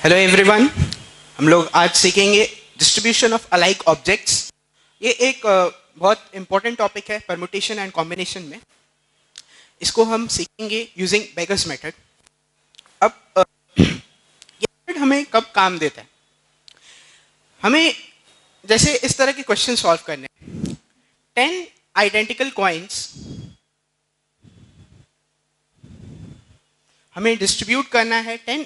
Hello everyone, हम लोग आज सीखेंगे डिस्ट्रीब्यूशन ऑफ अलाइक ऑब्जेक्ट्स। ये एक बहुत इंपॉर्टेंट टॉपिक है परम्यूटेशन एंड कॉम्बिनेशन में। इसको हम सीखेंगे यूजिंग बेगर्स मेथड। अब ये मेथड हमें कब काम देता है? हमें जैसे इस तरह के क्वेश्चन सॉल्व करने, 10 आइडेंटिकल कॉइन्स हमें डिस्ट्रीब्यूट करना है, 10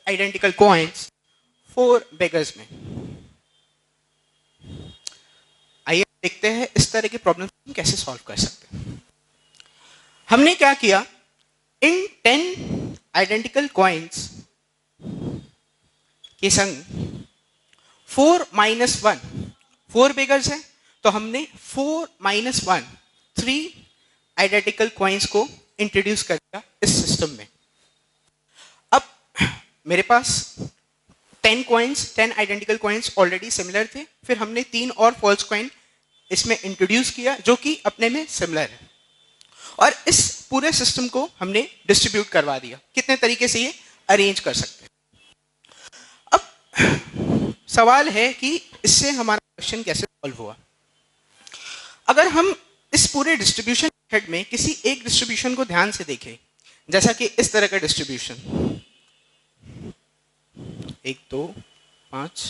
आइडेंटिकल कॉइन्स 4 बेगर्स में। आइए देखते हैं इस तरह के प्रॉब्लम हम कैसे सॉल्व कर सकते हैं। हमने क्या किया, इन 10 आइडेंटिकल कॉइन्स के संग 4 - 1 4 बेगर्स है, तो हमने 4 - 1 3 आइडेंटिकल कॉइन्स को इंट्रोड्यूस कर दिया इस सिस्टम में। अब मेरे पास 10 आइडेंटिकल कॉइन्स ऑलरेडी सिमिलर थे, फिर हमने 3 और फॉल्स कॉइन इसमें इंट्रोड्यूस किया जो कि अपने में सिमिलर है, और इस पूरे सिस्टम को हमने डिस्ट्रीब्यूट करवा दिया। कितने तरीके से ये अरेंज कर सकते हैं। अब सवाल है कि इससे हमारा क्वेश्चन कैसे सॉल्व हुआ। अगर हम इस पूरे डिस्ट्रीब्यूशन मेथड में किसी एक डिस्ट्रीब्यूशन को ध्यान से देखें, जैसा कि इस तरह का डिस्ट्रीब्यूशन 1 2 5,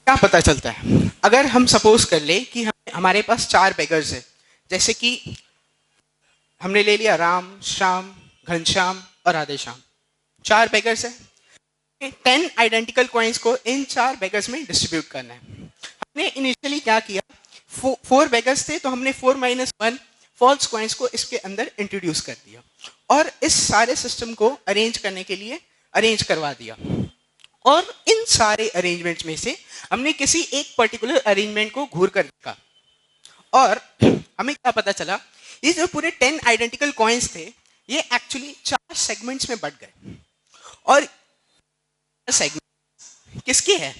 क्या पता चलता है? अगर हम सपोज कर ले कि हमारे पास 4 बेगर्स है, जैसे कि हमने ले लिया राम, श्याम, घनश्याम और राधेश्याम। 4 बेगर्स है, 10 आइडेंटिकल कॉइन्स को इन 4 बेगर्स में डिस्ट्रीब्यूट करना है। हमने इनिशियली क्या किया, 4 बेगर्स थे, तो हमने 4 - 1 फॉल्स कॉइन्स को इसके अंदर इंट्रोड्यूस कर दिया और इस सारे सिस्टम को अरेंज करने के लिए अरेंज करवा दिया। और इन सारे अरेंजमेंट्स में से हमने किसी एक पर्टिकुलर अरेंजमेंट को घूर कर देखा और हमें क्या पता चला, ये जो पूरे 10 आइडेंटिकल कॉइन्स थे ये एक्चुअली 4 सेगमेंट्स में बट गए। और सेगमेंट किसके हैं?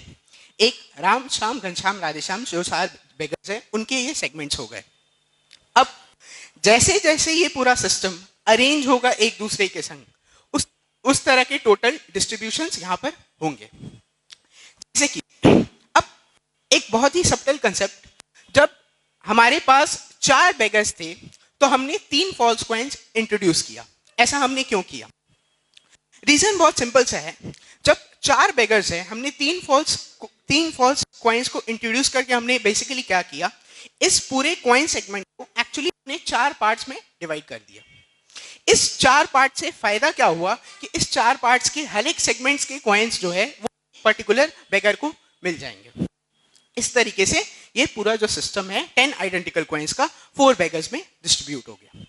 एक राम, श्याम, घनश्याम, राधेश्याम जो 4 बेगर्स हैं उनके ये सेगमेंट्स हो गए। अब जैसे जैसे ये पूरा सिस्टम अरेंज होगा एक दूसरे के संग, उस तरह के टोटल डिस्ट्रीब्यूशंस यहाँ पर होंगे। जैसे कि अब एक बहुत ही सब्टल कंसेप्ट, जब हमारे पास 4 बेगर्स थे तो हमने 3 फॉल्स कॉइन्स इंट्रोड्यूस किया। ऐसा हमने क्यों किया? रीजन बहुत सिंपल सा है। जब 4 बेगर्स हैं, हमने 3 फॉल्स कॉइन्स को इंट्रोड्यूस करके हमने बेसिकली क्या किया, इस पूरे कॉइन सेगमेंट को एक्चुअली हमने 4 पार्ट्स में डिवाइड कर दिया। इस 4 पार्ट से फायदा क्या हुआ कि इस 4 पार्ट्स के हर एक सेगमेंट्स के कॉइन्स जो है वो पर्टिकुलर बेगर को मिल जाएंगे। इस तरीके से ये पूरा जो सिस्टम है 10 आइडेंटिकल कॉइन्स का 4 बेगर्स में डिस्ट्रीब्यूट हो गया।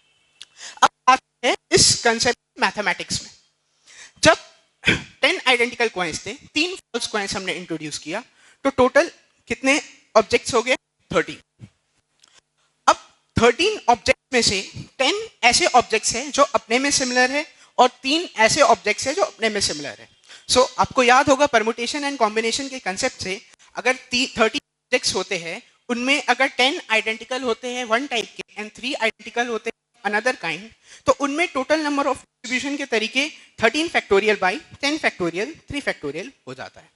अब आते हैं इस कंसेप्ट मैथमेटिक्स में। जब 10 आइडेंटिकल कॉइन्स थे, 3 फॉल्स कॉइन्स हमने इंट्रोड्यूस किया, तो टोटल कितने ऑब्जेक्ट्स हो गए? 13। अब 13 ऑब्जेक्ट में से 10 ऐसे ऑब्जेक्ट्स हैं जो अपने में सिमिलर है और 3 ऐसे ऑब्जेक्ट्स हैं जो अपने में सिमिलर है। सो आपको याद होगा परम्यूटेशन एंड कॉम्बिनेशन के कंसेप्ट से, अगर 30 ऑब्जेक्ट्स होते हैं, उनमें अगर 10 आइडेंटिकल होते हैं 1 टाइप के एंड 3 आइडेंटिकल होते हैं अनदर काइंड, तो उनमें टोटल नंबर ऑफ डिस्ट्रीब्यूशन के तरीके 13 फैक्टोरियल बाई 10 फैक्टोरियल 3 फैक्टोरियल हो जाता है।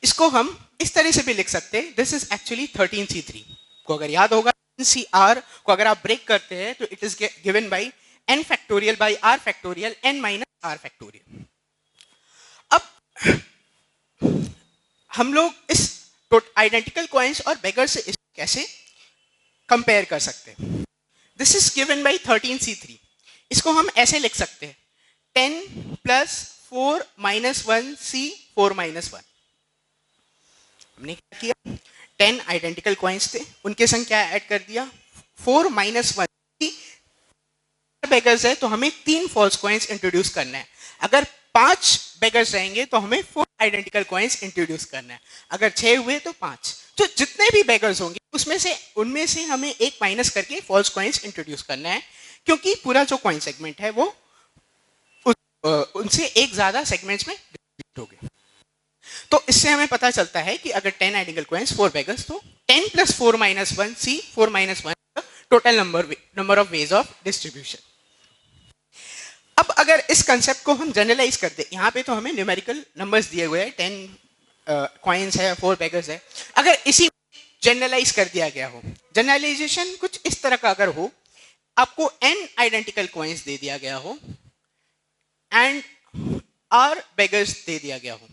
इसको हम इस तरह से भी लिख सकते हैं, दिस इज एक्चुअली 13C3 को अगर याद होगा, CR को अगर आप ब्रेक करते हैं तो it is given by n factorial by r factorial n - r factorial. अब हम लोग इस आइडेंटिकल कॉइन्स और बेगर से इसको कैसे कंपेयर कर सकते हैं? This is given by 13C3। इसको हम ऐसे लिख सकते हैं, 10 + 4 - 1 C 4 - 1। हमने क्या किया, 10 आइडेंटिकल कॉइन्स थे, उनके संग क्या ऐड कर दिया, 4 - 1 बेगर्स है तो हमें 3 फॉल्स कॉइन्स इंट्रोड्यूस करना है। अगर 5 बेगर्स रहेंगे तो हमें 4 आइडेंटिकल कॉइन्स इंट्रोड्यूस करना है। अगर 6 हुए तो 5। तो जितने भी बेगर्स होंगे उनमें से हमें एक माइनस करके फॉल्स कॉइन्स इंट्रोड्यूस करना है, क्योंकि पूरा जो कॉइन सेगमेंट है वो उनसे एक ज्यादा सेगमेंट्स में डिवाइड हो गया। तो इससे हमें पता चलता है कि अगर 10 आइडेंटिकल कॉइन्स 4 बेगर्स, तो 10 + 4 - 1 C 4 - 1 total number of ways of distribution. अब अगर इस कंसेप्ट को हम जनरलाइज कर दे, यहाँ पे तो हमें न्यूमेरिकल नंबर्स दिए हुए हैं, 10 कॉइन्स है, 4 बेगर्स है, अगर इसी जनरलाइज कर दिया गया हो, जनरलाइजेशन कुछ इस तरह का अगर हो, आपको n आइडेंटिकल कॉइन्स दे दिया गया हो एंड r बेगर्स दे दिया गया हो,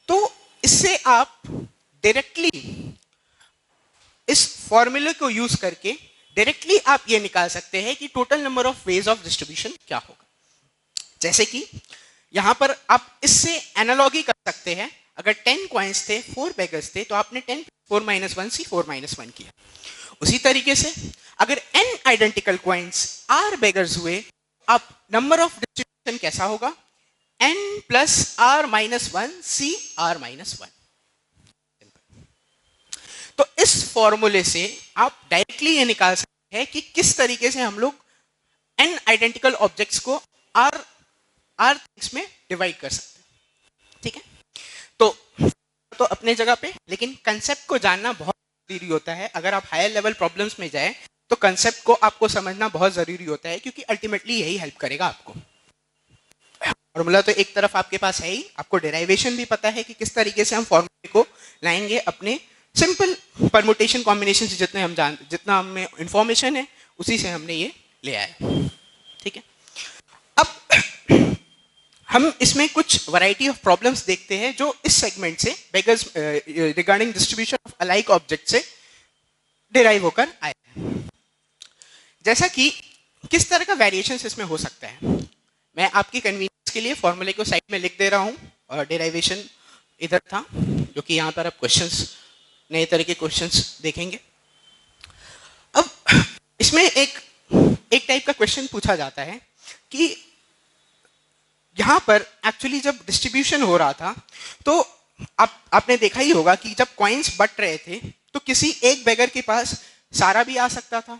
तो इससे आप डायरेक्टली इस फॉर्मूले को यूज करके डायरेक्टली आप ये निकाल सकते हैं कि total number of ways of distribution क्या होगा। जैसे कि यहां पर आप इससे एनालॉगी कर सकते हैं, अगर 10 कॉइन्स थे, 4 बेगर्स थे, तो आपने 10 4 - 1 सी 4 - 1 किया। उसी तरीके से अगर n identical coins r beggars हुए, अब नंबर ऑफ डिस्ट्रीब्यूशन कैसा होगा, n प्लस r - 1 सी r - 1। तो इस फॉर्मूले से आप डायरेक्टली ये निकाल सकते हैं कि किस तरीके से हम लोग n आइडेंटिकल ऑब्जेक्ट्स को r थिंग्स में डिवाइड कर सकते हैं। ठीक है, तो अपने जगह पे, लेकिन कंसेप्ट को जानना बहुत जरूरी होता है। अगर आप हायर लेवल प्रॉब्लम्स में जाए तो कंसेप्ट को आपको समझना बहुत जरूरी होता है, क्योंकि अल्टीमेटली यही हेल्प करेगा आपको। फॉर्मूला तो एक तरफ आपके पास है ही, आपको डेराइवेशन भी पता है कि किस तरीके से हम फॉर्मूले को लाएंगे अपने सिंपल परमुटेशन कॉम्बिनेशन से, जितना हमें इंफॉर्मेशन है उसी से हमने ये ले आया। ठीक है, अब हम इसमें कुछ वैरायटी ऑफ प्रॉब्लम्स देखते हैं जो इस सेगमेंट से beggars regarding distribution of alike object से डिराइव होकर आए हैं। जैसा कि किस तरह का वेरिएशंस इसमें हो सकता है, मैं आपकी कन्वीनियंस के लिए फॉर्मूले को साइड में लिख दे रहा हूँ, और डेराइवेशन इधर था, जो कि यहाँ पर आप क्वेश्चंस, नए तरह के क्वेश्चंस देखेंगे। अब इसमें एक टाइप का क्वेश्चन पूछा जाता है कि यहाँ पर एक्चुअली जब डिस्ट्रीब्यूशन हो रहा था, तो आपने देखा ही होगा कि जब कॉइन्स बट रहे थे तो किसी एक बेगर के पास सारा भी आ सकता था,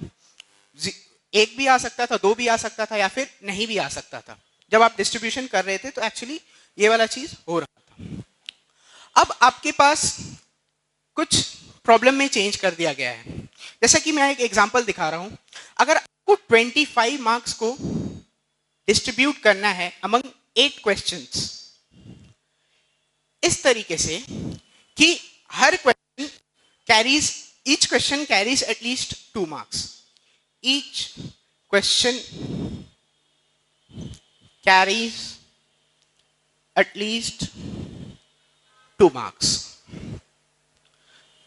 एक भी आ सकता था, 2 भी आ सकता था, या फिर नहीं भी आ सकता था। जब आप डिस्ट्रीब्यूशन कर रहे थे तो एक्चुअली ये वाला चीज हो रहा था। अब आपके पास कुछ प्रॉब्लम में चेंज कर दिया गया है। जैसा कि मैं एक एग्जांपल दिखा रहा हूं, अगर आपको 25 मार्क्स को डिस्ट्रीब्यूट करना है अमंग 8 क्वेश्चंस, इस तरीके से कि हर question carries, each question carries at least 2 marks, each question carries at least 2 marks.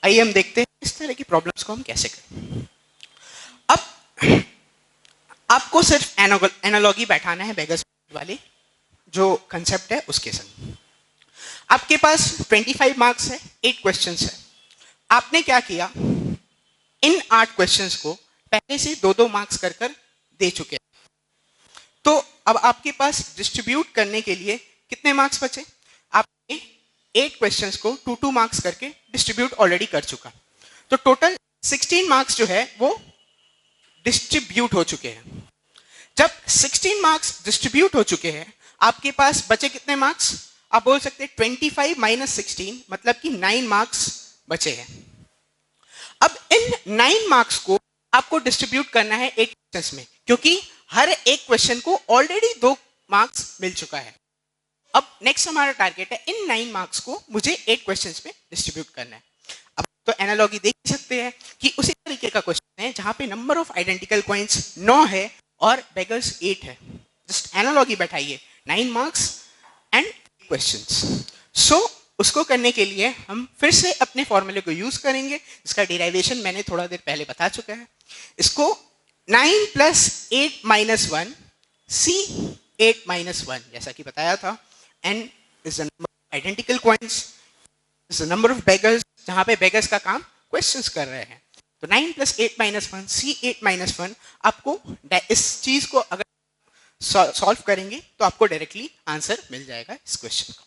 आइए हम देखते हैं इस तरह की प्रॉब्लम्स को हम कैसे करें। अब आपको सिर्फ एनालॉगी बैठाना है बेगर्स वाली जो कंसेप्ट है उसके संग। आपके पास 25 मार्क्स है, 8 क्वेश्चंस है। आपने क्या किया, इन 8 क्वेश्चंस को पहले से 2-2 मार्क्स कर कर दे चुके हैं। तो अब आपके पास डिस्ट्रीब्यूट करने के लिए कितने मार्क्स बचे, आपने 8 क्वेश्चंस को 2-2 मार्क्स करके डिस्ट्रीब्यूट ऑलरेडी कर चुका। तो टोटल 16 मार्क्स जो है वो डिस्ट्रीब्यूट हो चुके हैं। जब 16 मार्क्स डिस्ट्रीब्यूट हो चुके हैं, आपके पास बचे कितने मार्क्स, आप बोल सकते हैं 25 - 16, मतलब कि 9 मार्क्स बचे हैं। अब इन 9 मार्क्स को आपको डिस्ट्रीब्यूट करना है 8 क्वेश्चंस में, क्योंकि हर एक क्वेश्चन को ऑलरेडी 2 मार्क्स मिल चुका है। अब नेक्स्ट हमारा टारगेट है इन 9 मार्क्स को मुझे 8 क्वेश्चंस में डिस्ट्रीब्यूट करना है। अब तो एनालॉगी देख सकते हैं कि उसी तरीके का क्वेश्चन है जहां पे नंबर ऑफ आइडेंटिकल कॉइन्स 9 है और बेगर्स 8 है। जस्ट एनालॉगी बैठाइए, 9 मार्क्स एंड क्वेश्चंस। सो उसको करने के लिए हम फिर से अपने फॉर्मूले को यूज करेंगे, जिसका डेरिवेशन मैंने थोड़ा देर पहले बता चुका है। इसको 9 + 8 - 1 C 8 - 1, जैसा कि बताया था, n is the number of identical coins, is the number of beggars, जहां पे beggars का काम क्वेश्चंस कर रहे हैं। तो 9 + 8 - 1 C 8 - 1, आपको इस चीज को अगर सॉल्व करेंगे तो आपको डायरेक्टली आंसर मिल जाएगा इस क्वेश्चन का।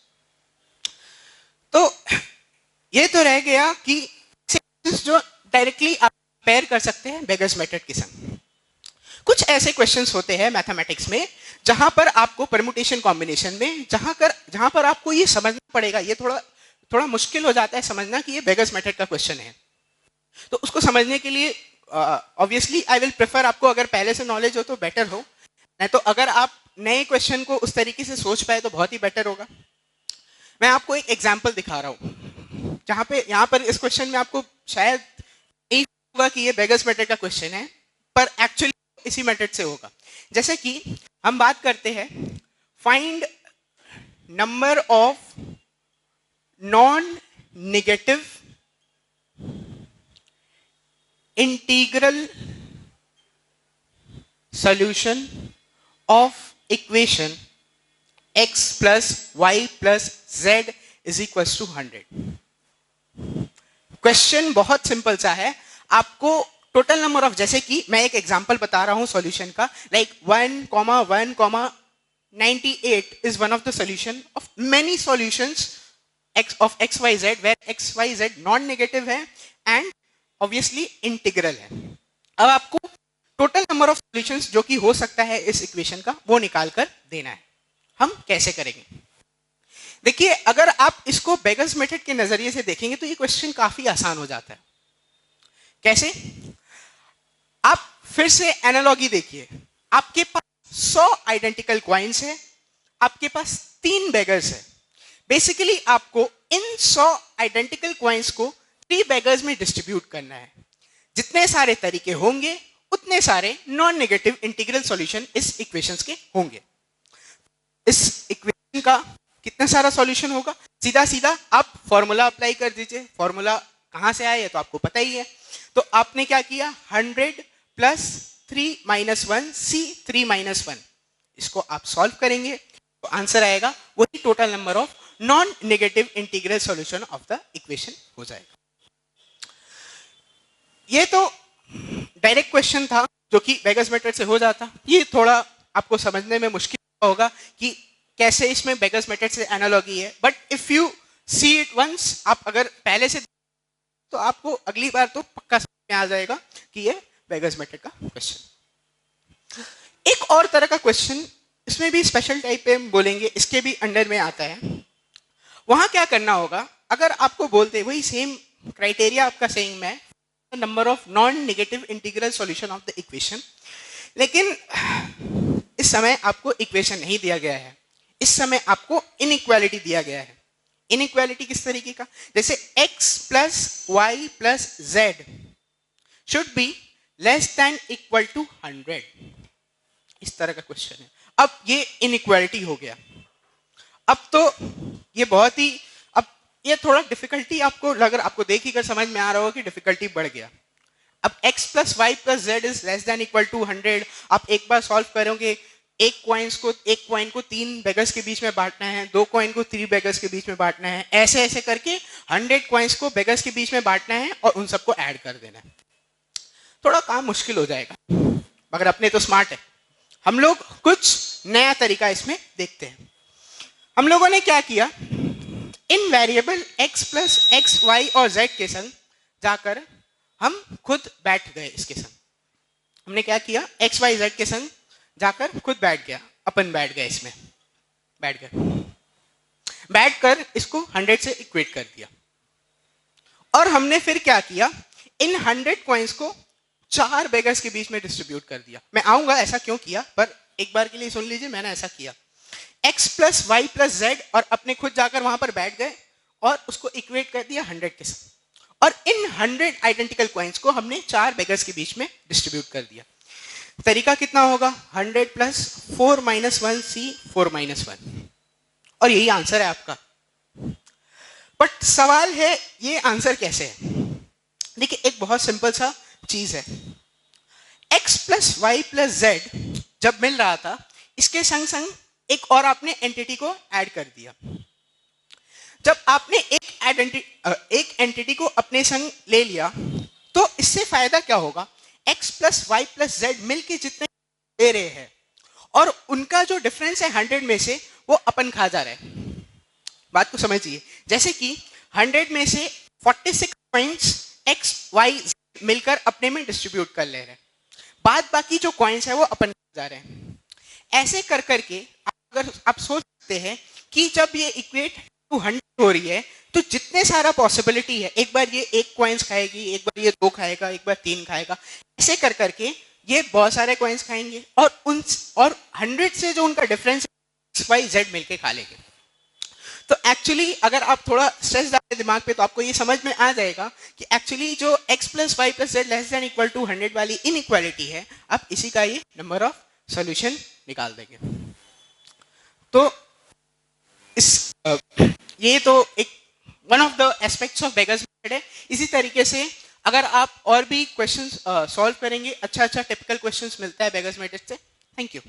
तो ये तो रह गया कि जो डायरेक्टली आप पेयर कर सकते हैं बेगर्स मेथड के संग। कुछ ऐसे क्वेश्चंस होते हैं मैथमेटिक्स में जहां पर आपको परमुटेशन कॉम्बिनेशन में जहां पर आपको ये समझना पड़ेगा, ये थोड़ा मुश्किल हो जाता है समझना कि ये बेगर्स मेथड का क्वेश्चन है। तो उसको समझने के लिए ऑब्वियसली आई विल प्रेफर, आपको अगर पहले से नॉलेज हो तो बेटर हो, नहीं तो अगर आप नए क्वेश्चन को उस तरीके से सोच पाए तो बहुत ही बेटर होगा। मैं आपको एक एग्जाम्पल दिखा रहा हूँ जहाँ पे यहाँ पर इस क्वेश्चन में आपको शायद नहीं होगा कि ये बेगर्स मेथड का क्वेश्चन है, पर एक्चुअली इसी मेथड से होगा। जैसे कि हम बात करते हैं find number of non negative integral solution of equation x plus y plus z is equals to 100। Question बहुत सिंपल सा है। आपको टोटल नंबर ऑफ, जैसे कि मैं एक एग्जांपल बता रहा हूं सॉल्यूशन का, like 1,1,98 is one of the solution of many solutions of x y z where x y z non negative है एंड ऑब्वियसली इंटीग्रल है। अब आपको टोटल नंबर ऑफ सॉल्यूशंस जो कि हो सकता है इस इक्वेशन का वो निकाल कर देना है। हम कैसे करेंगे? देखिए, अगर आप इसको बेगर्स मेथड के नजरिए से देखेंगे तो ये क्वेश्चन काफी आसान हो जाता है। कैसे? आप फिर से एनालॉजी देखिए। आपके पास 100 आइडेंटिकल कॉइन्स है, आपके पास 3 बेगर्स है। बेसिकली आपको इन 100 आइडेंटिकल कॉइन्स को 3 बेगर्स में डिस्ट्रीब्यूट करना है। जितने सारे तरीके होंगे उतने सारे नॉन नेगेटिव इंटीग्रल सॉल्यूशन इस इक्वेशंस के होंगे। इस इक्वेशन का कितना सारा सॉल्यूशन होगा? सीधा सीधा आप फॉर्मूला अप्लाई कर दीजिए। फॉर्मूला कहां से आया है तो आपको पता ही है। तो आपने क्या किया, 100 प्लस 3 माइनस 1 सी 3 माइनस 1, इसको आप सॉल्व करेंगे तो आंसर आएगा वही total number of non negative integral solution of the equation हो जाएगा। ये तो डायरेक्ट क्वेश्चन था जो कि बेगर्स मेथड से हो जाता। ये थोड़ा आपको समझने में मुश्किल होगा कि कैसे इसमें बेगर्स मेथड से एनालॉजी है, but if you see it once, आप अगर पहले से तो आपको अगली बार तो पक्का समझ में आ जाएगा कि ये बेगर्स मेथड का क्वेश्चन। एक और तरह का क्वेश्चन, इसमें भी स्पेशल टाइप पे हम बोलेंगे, इसके भी अंडर में आता है। वहां क्या करना होगा, अगर आपको बोलते वही सेम क्राइटेरिया आपका सेम है, number of non negative integral solution of the equation, लेकिन इस समय आपको इक्वेशन नहीं दिया गया है, इस समय आपको इनइक्वालिटी दिया गया है। इनइक्वालिटी किस तरीके का? जैसे x plus Y plus Z should be less than equal to 100, इस तरह का क्वेश्चन है। अब ये इनइक्वालिटी हो गया। अब तो ये बहुत ही, अब ये थोड़ा डिफिकल्टी आपको लग रहा, आपको देख ही कर समझ में आ रहा होगा कि डिफिकल्टी बढ़ गया। अब x plus Y plus Z is less than equal to 100। आप एक बार सॉल्व करोगे, एक कॉइन को 3 बेगर्स के बीच में बांटना है, 2 कॉइन को 3 बेगर्स के बीच में बांटना है, ऐसे ऐसे करके 100 कॉइन्स को बेगर्स के बीच में बांटना है और उन सबको ऐड कर देना है। थोड़ा काम मुश्किल हो जाएगा, मगर अपने तो स्मार्ट है। हम लोग कुछ नया तरीका इसमें देखते हैं। हम लोगों ने क्या किया, इन variable x plus x y और z के संग जाकर हम खुद बैठ गए। इसके संग हमने क्या किया, x y z के संग जाकर खुद बैठ गया, अपन बैठ गए, इसमें बैठ गए, बैठकर इसको 100 से इक्वेट कर दिया। और हमने फिर क्या किया, इन 100 कॉइन्स को 4 बेगर्स के बीच में डिस्ट्रीब्यूट कर दिया। मैं आऊंगा ऐसा क्यों किया, पर एक बार के लिए सुन लीजिए, मैंने ऐसा किया। x plus Y plus Z और अपने खुद जाकर वहां पर बैठ गए और उसको इक्वेट कर दिया 100 के साथ। और इन 100 आइडेंटिकल कॉइन्स को हमने 4 बेगर्स के बीच में डिस्ट्रीब्यूट कर दिया। तरीका कितना होगा, 100 प्लस 4 माइनस 1 सी 4 माइनस 1, और यही आंसर है आपका। बट सवाल है ये आंसर कैसे है। देखिए, एक बहुत सिंपल सा चीज है, x plus Y plus Z जब मिल रहा था, इसके संग संग एक और आपने एंटिटी को ऐड कर दिया। जब आपने एक एंटिटी को अपने संग ले लिया तो इससे फायदा क्या होगा, x plus Y plus Z मिलके जितने दे रहे हैं और उनका जो डिफरेंस है 100 में से, वो अपन खा जा रहे हैं। बात को समझिए, जैसे कि 100 में से 46 पॉइंट्स x y मिलकर अपने में डिस्ट्रीब्यूट कर ले रहे हैं, बाद बाकी जो कॉइन्स है वो अपन खा जा रहे हैं। ऐसे कर करके अगर आप सोच सकते हैं कि जब ये इक्वेट टू 100 हो रही है तो जितने सारा पॉसिबिलिटी है, एक बार ये 1 कॉइन्स खाएगी, एक बार ये 2 खाएगा, एक बार 3 खाएगा, ऐसे कर करके ये बहुत सारे कॉइन्स खाएंगे और 100 से जो उनका डिफरेंस XYZ मिलके खा लेंगे। तो एक्चुअली अगर आप थोड़ा स्ट्रेस डालें दिमाग पे तो आपको ये समझ में आ जाएगा कि एक्चुअली जो x plus Y plus Z less than equal to 100 वाली इनइक्वालिटी है, आप इसी का ये नंबर ऑफ सॉल्यूशन निकाल देंगे। तो इस ये तो एक one of the aspects of beggars method है। इसी तरीके से अगर आप और भी क्वेश्चंस सॉल्व करेंगे, अच्छा टिपिकल क्वेश्चंस मिलता है बेगर्स मेथड से। Thank you.